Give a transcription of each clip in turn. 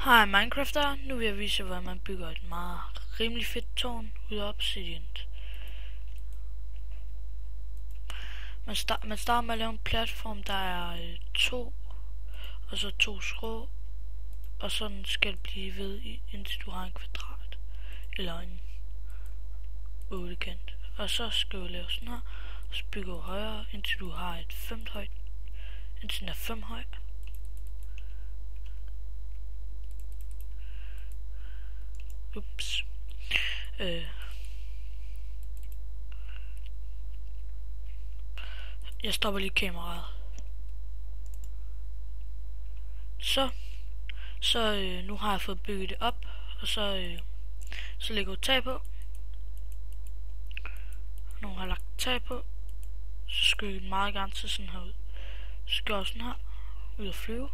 Hej Minecrafter, nu vil jeg vise hvordan man bygger et meget rimelig fedt tårn ud af obsidian. Man starter med at lave en platform, der er to, og så to skrå, og sådan skal det blive ved, indtil du har en kvadrat, eller en ottekant. Og så skal du lave sådan her, og så bygger du højere, indtil du har et 5 højt, indtil den er 5 høj. Ups. Jeg stopper lige kameraet. Så nu har jeg fået bygget det op, og så lægger jeg tag på. Nu har jeg lagt tag på, så skal jeg meget gerne se sådan her ud. Så skal jeg sådan her, ud og flyve.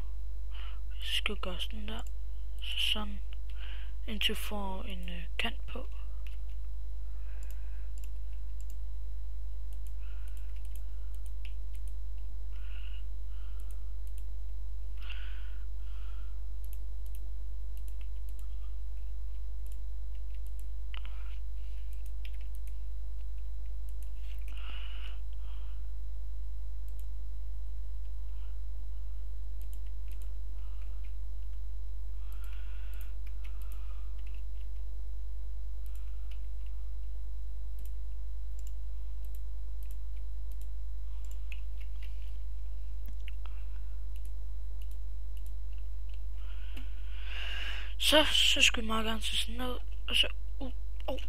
Så skal jeg gøre sådan der, så sådan, indtil jeg får en kant på. Så skal vi meget gerne se sådan noget, og så, og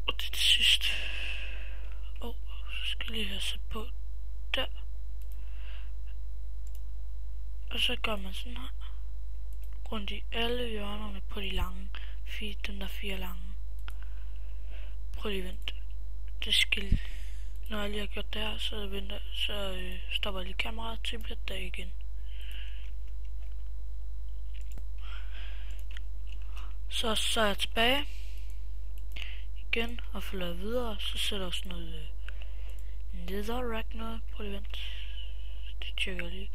det er det sidste. Så skal jeg lige have sat på der. Og så gør man sådan her, rundt i alle hjørnerne på de lange, den der 4 lange. Prøv lige at vente. Det skal, når jeg lige har gjort det her, så stopper jeg lige kameraet til bliver der igen. Så er jeg tilbage igen og følger videre, så sætter jeg sådan noget netherrack noget. Prøv lige at vente. Det tjekker jeg lige.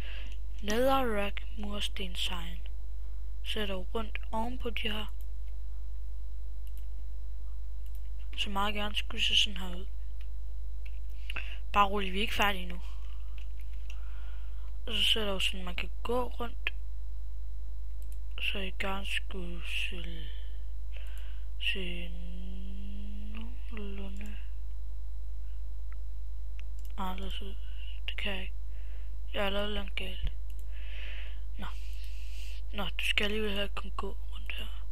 Netherrack murstenshegn. Sætter rundt ovenpå de her. Så meget gerne skulle se sådan her ud. Bare roligt, vi er ikke færdige nu. Og så sætter jeg sådan, man kan gå rundt. Så jeg gerne skulle se nogenlunde anderledes ud. Det kan jeg ikke. Jeg har lavet langt galt. Nå, du skal alligevel have kunne gå rundt her.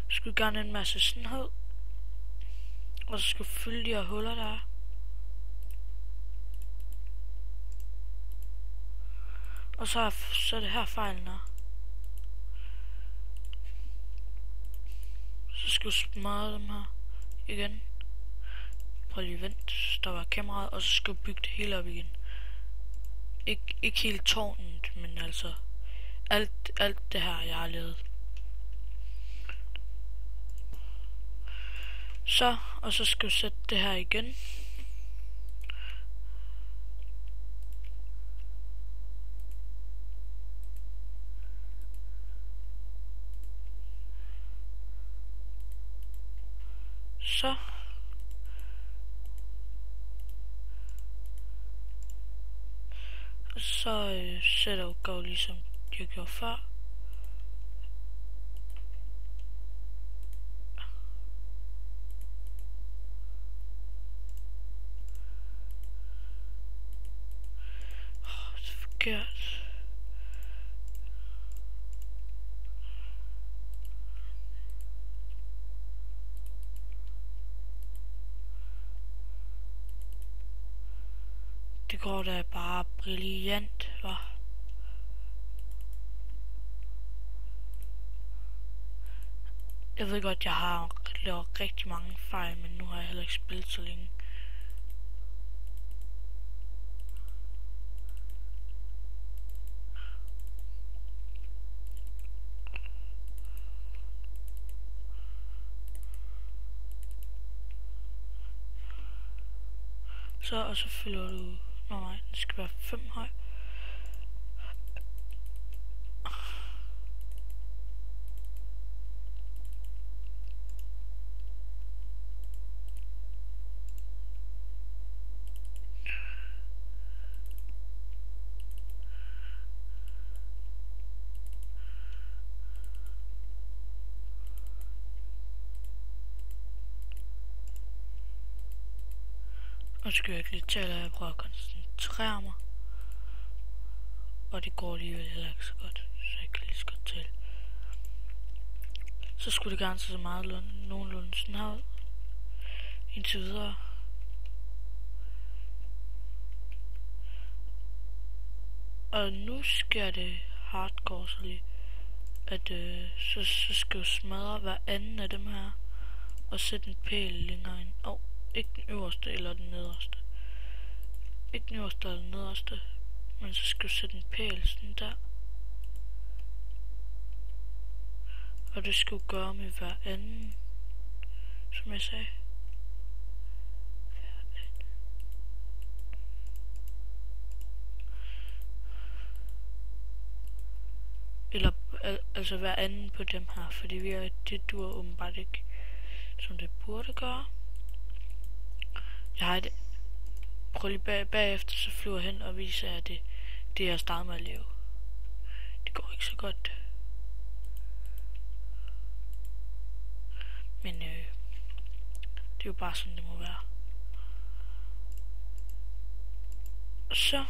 Du skulle gerne en masse sådan her ud. Og så skal du fylde de her huller der er. Og så er det her fejlen er. Så skal du smadre dem her igen. Prøv lige at vente, stopper kameraet, og så skal du bygge det hele op igen. Ikke helt tårnet, men altså alt det her jeg har lavet. Og så skal du sætte det her igen. Så sætter du gå ligesom jeg gjorde før. Det er forkert. Det går da bare brilliant, hva? Jeg ved godt, jeg har lavet rigtig mange fejl, men nu har jeg heller ikke spillet så længe. Og så fylder du. Nej, den skal være 5 høj. Nu skal jeg ikke lige tale, at jeg prøver at koncentrere mig. Og det går alligevel heller ikke så godt, så jeg kan lige så godt tale. Så skulle det gerne se så meget nogenlunde sådan her ud. Indtil videre. Og nu sker det hardcore så lige. At så skal jeg smadre hver anden af dem her. Og sætte en pæl længere ind. Ikke den øverste eller den nederste. Ikke den øverste eller den nederste. Men så skal du sætte en pæl sådan der. Og det skal du gøre med hver anden. Som jeg sagde. Eller altså hver anden på dem her. Fordi det duer åbenbart ikke. Som det burde gøre. Jeg har det. Prøv lige bagefter, så flyver hen og viser jer det jeg starter med at leve. Det går ikke så godt. Men det er jo bare sådan det må være. Og så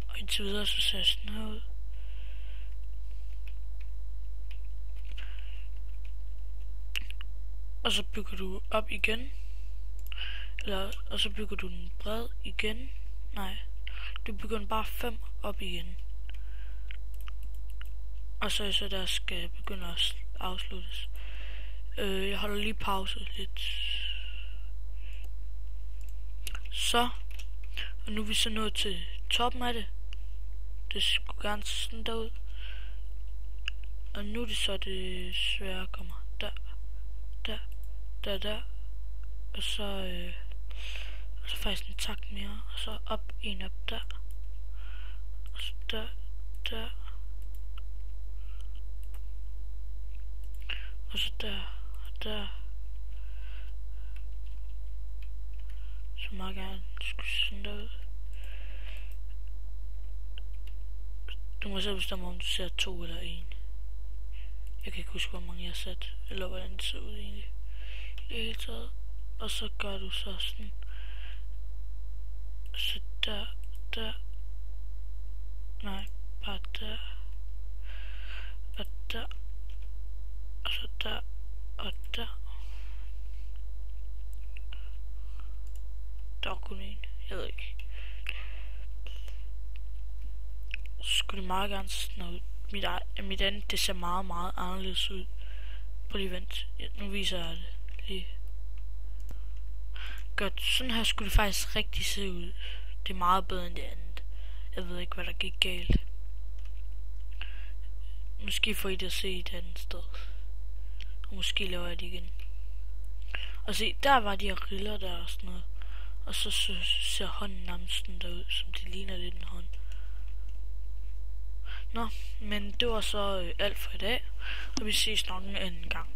og indtil videre så ser sådan her ud. Og så bygger du op igen. Og så bygger du den bred igen. Nej, du bygger den bare 5 op igen. Og så der skal begynde at afsluttes. Jeg holder lige pause lidt. Så. Og nu er vi så nået til toppen af det. Det skulle gerne sådan derud. Og nu er det så det svære kommer. Der. Og så faktisk en takt mere. Og så op, en op der. Og så der. Og så der, og der. Så meget gerne skulle sådan derud. Du må selv bestemme, om du ser 2 eller 1. Jeg kan ikke huske, hvor mange jeg har sat, eller hvordan det ser ud egentlig. I det hele taget. Og så gør du så sådan. Så der. Nej, bare der. Og der. Og så der. Og der. Der er kun en. Jeg ved ikke. Så skulle det meget gerne sådan ud. Mit andet, det ser meget, meget anderledes ud. Prøv lige vent. Ja, nu viser jeg det lige. Godt, sådan her skulle det faktisk rigtig se ud. Det er meget bedre end det andet. Jeg ved ikke, hvad der gik galt. Måske får I det at se et andet sted. Og måske laver jeg det igen. Og se, der var de her riller der og sådan noget. Og så ser hånden nærmest sådan der ud, som det ligner lidt en hånd. Nå, men det var så alt for i dag. Og vi ses nok en anden gang.